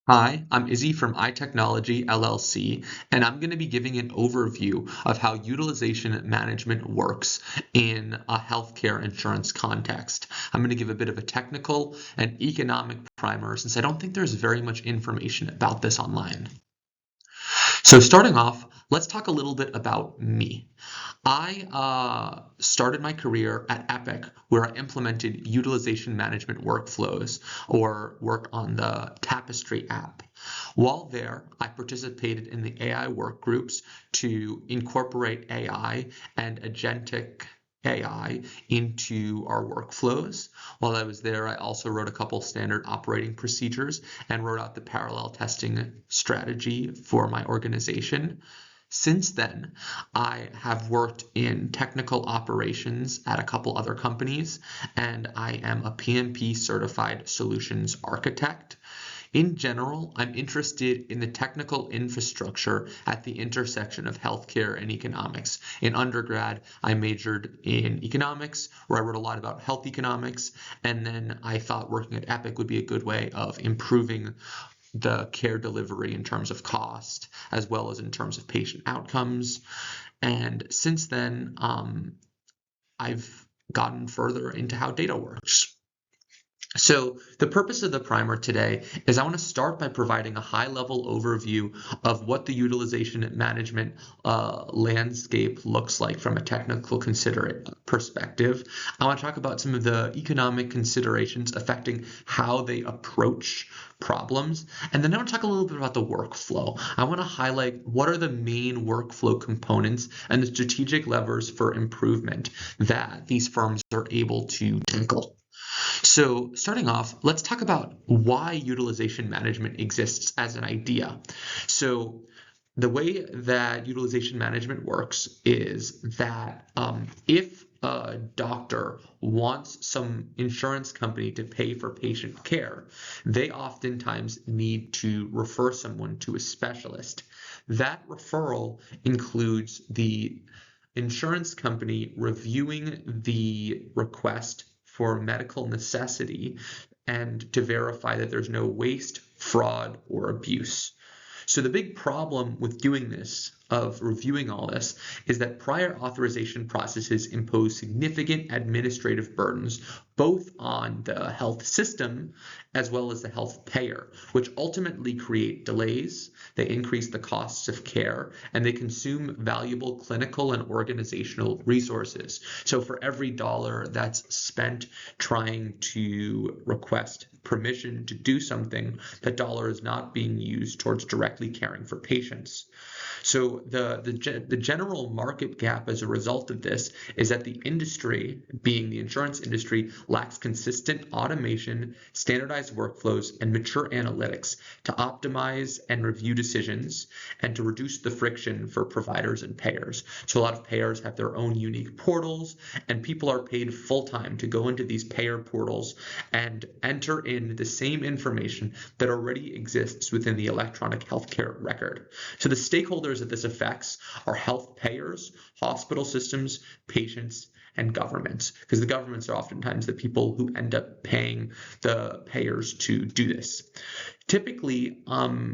Hi, I'm Izzy from iTechnology LLC, and I'm going to be giving an overview of how utilization management works in a healthcare insurance context. I'm going to give a bit of a technical and economic primer since I don't think there's very much information about this online. So, starting off, let's talk a little bit about me. I started my career at Epic, where I implemented utilization management workflows or worked on the Tapestry app. While there, I participated in the AI work groups to incorporate AI and agentic AI into our workflows. While I was there, I also wrote a couple standard operating procedures and wrote out the parallel testing strategy for my organization. Since then, I have worked in technical operations at a couple other companies, and I am a PMP certified solutions architect. In general, I'm interested in the technical infrastructure at the intersection of healthcare and economics. In undergrad, I majored in economics, where I wrote a lot about health economics, and then I thought working at Epic would be a good way of improving the care delivery in terms of cost, as well as in terms of patient outcomes. And since then, I've gotten further into how data works. So, the purpose of the primer today is I want to start by providing a high level overview of what the utilization management landscape looks like from a technical perspective. I want to talk about some of the economic considerations affecting how they approach problems. And then I want to talk a little bit about the workflow. I want to highlight what are the main workflow components and the strategic levers for improvement that these firms are able to tackle. So, starting off, let's talk about why utilization management exists as an idea. So, the way that utilization management works is that if a doctor wants some insurance company to pay for patient care, they oftentimes need to refer someone to a specialist. That referral includes the insurance company reviewing the request for medical necessity and to verify that there's no waste, fraud, or abuse. So the big problem with doing this, of reviewing all this, is that prior authorization processes impose significant administrative burdens both on the health system as well as the health payer, which ultimately create delays, they increase the costs of care, and they consume valuable clinical and organizational resources. So for every dollar that's spent trying to request permission to do something, that dollar is not being used towards directly caring for patients. So the general market gap as a result of this is that the industry, being the insurance industry, lacks consistent automation, standardized workflows, and mature analytics to optimize and review decisions and to reduce the friction for providers and payers. So a lot of payers have their own unique portals, and people are paid full time to go into these payer portals and enter in the same information that already exists within the electronic healthcare record. So the stakeholders that this affects are health payers, hospital systems, patients, and governments, because the governments are oftentimes the people who end up paying the payers to do this. Typically,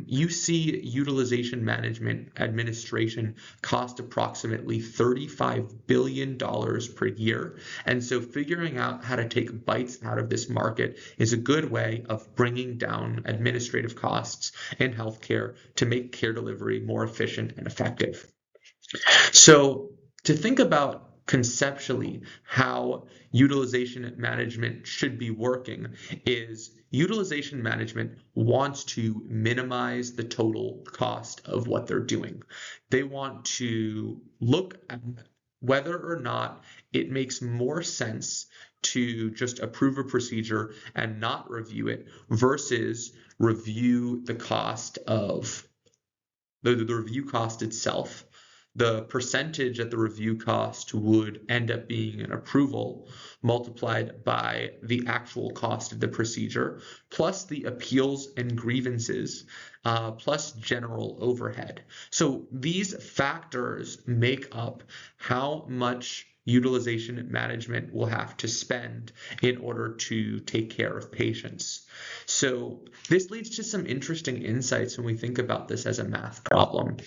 you see utilization management administration cost approximately $35 billion per year. And so figuring out how to take bites out of this market is a good way of bringing down administrative costs in healthcare to make care delivery more efficient and effective. So to think about conceptually how utilization management should be working is utilization management wants to minimize the total cost of what they're doing. They want to look at whether or not it makes more sense to just approve a procedure and not review it versus review the cost of the review cost itself. The percentage that the review cost would end up being an approval multiplied by the actual cost of the procedure, plus the appeals and grievances, plus general overhead. So these factors make up how much utilization management will have to spend in order to take care of patients. So this leads to some interesting insights when we think about this as a math problem.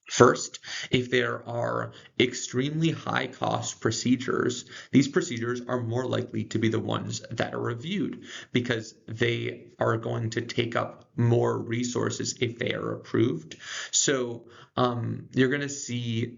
First, if there are extremely high cost procedures, these procedures are more likely to be the ones that are reviewed because they are going to take up more resources if they are approved. So you're going to see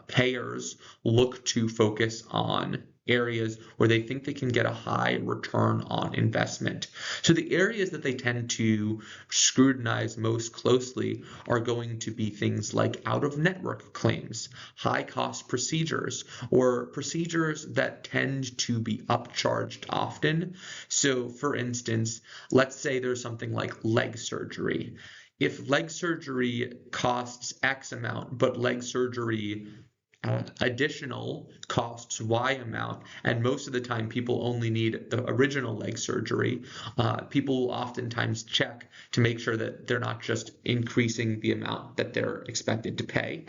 payers look to focus on areas where they think they can get a high return on investment. So the areas that they tend to scrutinize most closely are going to be things like out-of-network claims, high-cost procedures, or procedures that tend to be upcharged often. So for instance, let's say there's something like leg surgery. If leg surgery costs X amount, but leg surgery additional costs Y amount, and most of the time people only need the original leg surgery, people will oftentimes check to make sure that they're not just increasing the amount that they're expected to pay.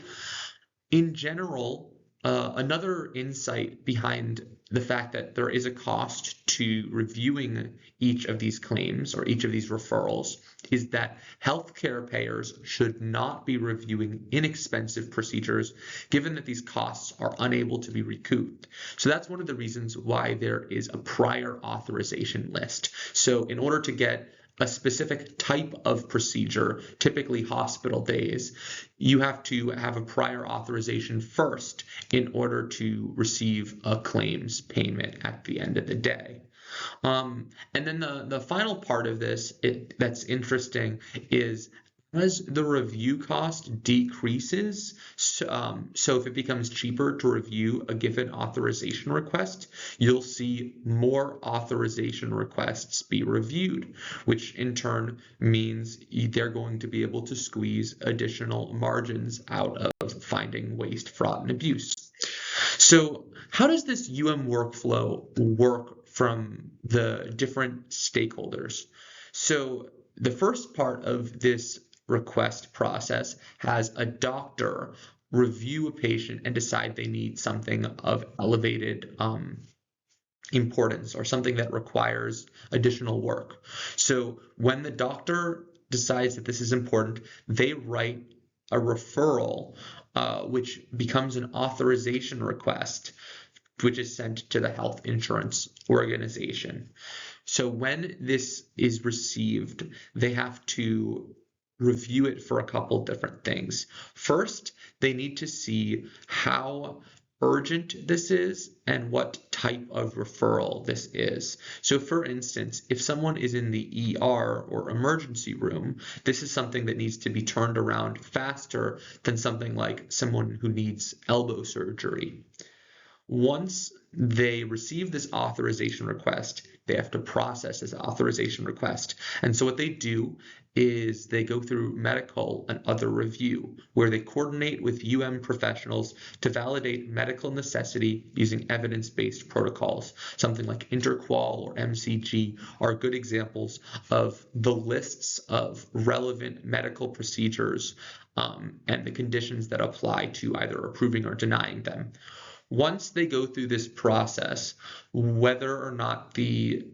In general, another insight behind the fact that there is a cost to reviewing each of these claims or each of these referrals is that healthcare payers should not be reviewing inexpensive procedures, given that these costs are unable to be recouped. So that's one of the reasons why there is a prior authorization list. So in order to get a specific type of procedure, typically hospital days, you have to have a prior authorization first in order to receive a claims payment at the end of the day. And then the final part of this that's interesting is as the review cost decreases, so if it becomes cheaper to review a given authorization request, you'll see more authorization requests be reviewed, which in turn means they're going to be able to squeeze additional margins out of finding waste, fraud, and abuse. So how does this workflow work from the different stakeholders? So the first part of this request process has a doctor review a patient and decide they need something of elevated importance or something that requires additional work. So when the doctor decides that this is important, they write a referral, which becomes an authorization request, which is sent to the health insurance organization. So when this is received, they have to review it for a couple different things. First, they need to see how urgent this is and what type of referral this is. So for instance, if someone is in the ER or emergency room, this is something that needs to be turned around faster than something like someone who needs elbow surgery. Once they receive this authorization request, they have to process this authorization request. And so what they do is they go through medical and other review, where they coordinate with professionals to validate medical necessity using evidence-based protocols. Something like Interqual or MCG are good examples of the lists of relevant medical procedures and the conditions that apply to either approving or denying them. Once they go through this process, whether or not the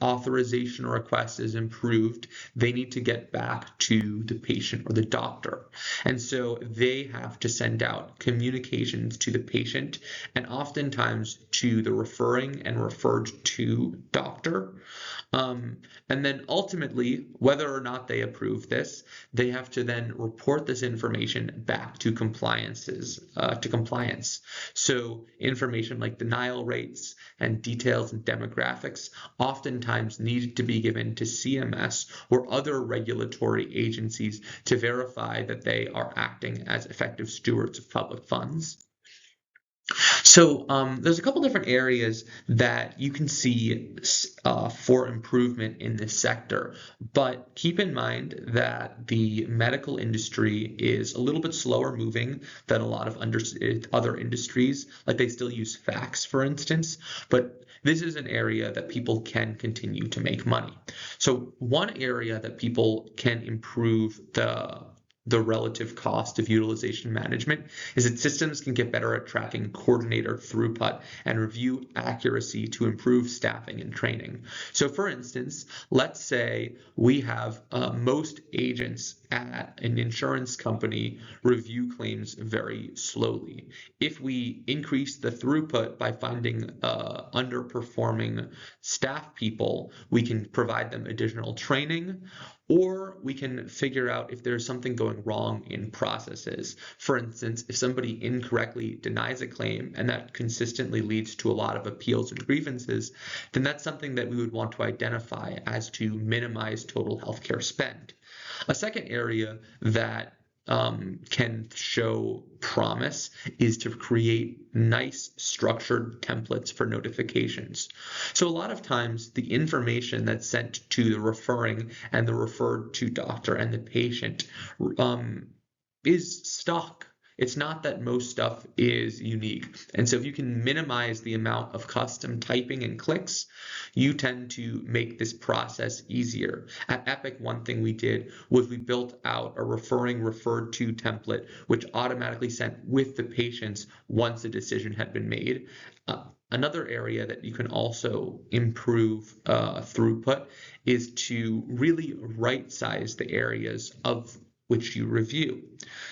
authorization request is approved, they need to get back to the patient or the doctor. And so they have to send out communications to the patient and oftentimes to the referring and referred to doctor. And then ultimately, whether or not they approve this, they have to then report this information back to compliance. So information like denial rates and details and demographics oftentimes need to be given to CMS or other regulatory agencies to verify that they are acting as effective stewards of public funds. So there's a couple different areas that you can see for improvement in this sector, but keep in mind that the medical industry is a little bit slower moving than a lot of other industries. Like they still use fax, for instance, but this is an area that people can continue to make money. So one area that people can improve the the relative cost of utilization management is that systems can get better at tracking coordinator throughput and review accuracy to improve staffing and training. So for instance, let's say we have most agents at an insurance company review claims very slowly. If we increase the throughput by finding underperforming staff people, we can provide them additional training, or we can figure out if there's something going wrong in processes. For instance, if somebody incorrectly denies a claim and that consistently leads to a lot of appeals and grievances, then that's something that we would want to identify as to minimize total healthcare spend. A second area that can show promise is to create nice structured templates for notifications. So a lot of times the information that's sent to the referring and the referred to doctor and the patient is stock. It's not that most stuff is unique. And so if you can minimize the amount of custom typing and clicks, you tend to make this process easier. At Epic, one thing we did was we built out a referring referred to template, which automatically sent with the patients once a decision had been made. Another area that you can also improve throughput is to really right size the areas of which you review.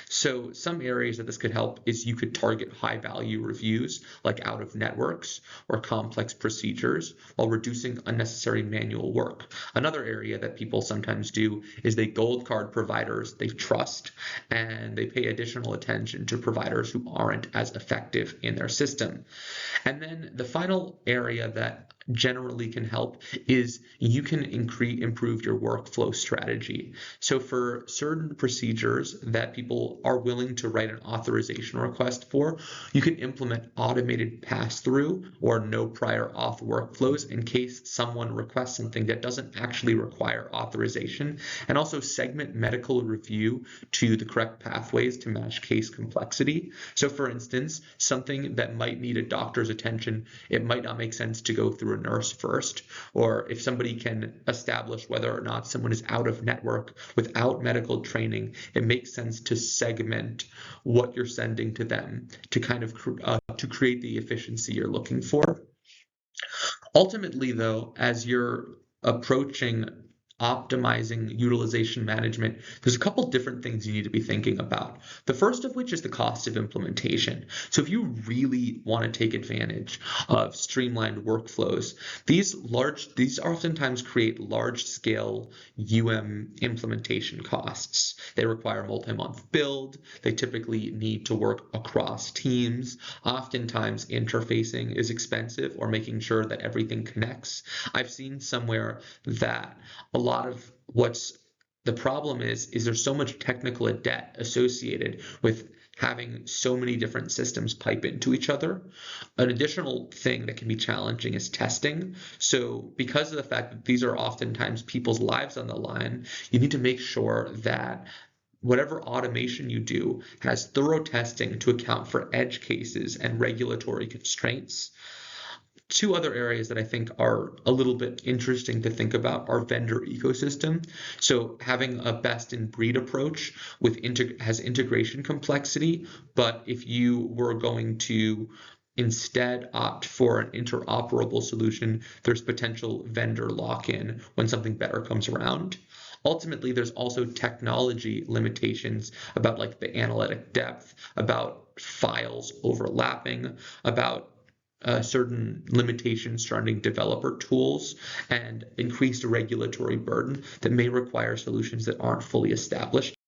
So some areas that this could help is you could target high value reviews like out of networks or complex procedures while reducing unnecessary manual work. Another area that people sometimes do is they gold card providers they trust and they pay additional attention to providers who aren't as effective in their system. And then the final area that generally can help is you can improve your workflow strategy. So for certain procedures that people are willing to write an authorization request for, you can implement automated pass-through or no prior auth workflows in case someone requests something that doesn't actually require authorization, and also segment medical review to the correct pathways to match case complexity. So for instance, something that might need a doctor's attention, it might not make sense to go through a nurse first, or if somebody can establish whether or not someone is out of network without medical training, it makes sense to segment what you're sending to them to kind of to create the efficiency you're looking for. Ultimately, though, as you're approaching optimizing utilization management, there's a couple different things you need to be thinking about. The first of which is the cost of implementation. So if you really want to take advantage of streamlined workflows, these oftentimes create large-scale implementation costs. They require multi-month build. They typically need to work across teams. Oftentimes, interfacing is expensive or making sure that everything connects. I've seen somewhere that a lot of what's the problem is there's so much technical debt associated with having so many different systems pipe into each other. An additional thing that can be challenging is testing. So because of the fact that these are oftentimes people's lives on the line, you need to make sure that whatever automation you do has thorough testing to account for edge cases and regulatory constraints. Two other areas that I think are a little bit interesting to think about are vendor ecosystem. So having a best-in-breed approach has integration complexity, but if you were going to instead opt for an interoperable solution, there's potential vendor lock-in when something better comes around. Ultimately, there's also technology limitations about like the analytic depth, about files overlapping, about certain limitations surrounding developer tools and increased regulatory burden that may require solutions that aren't fully established.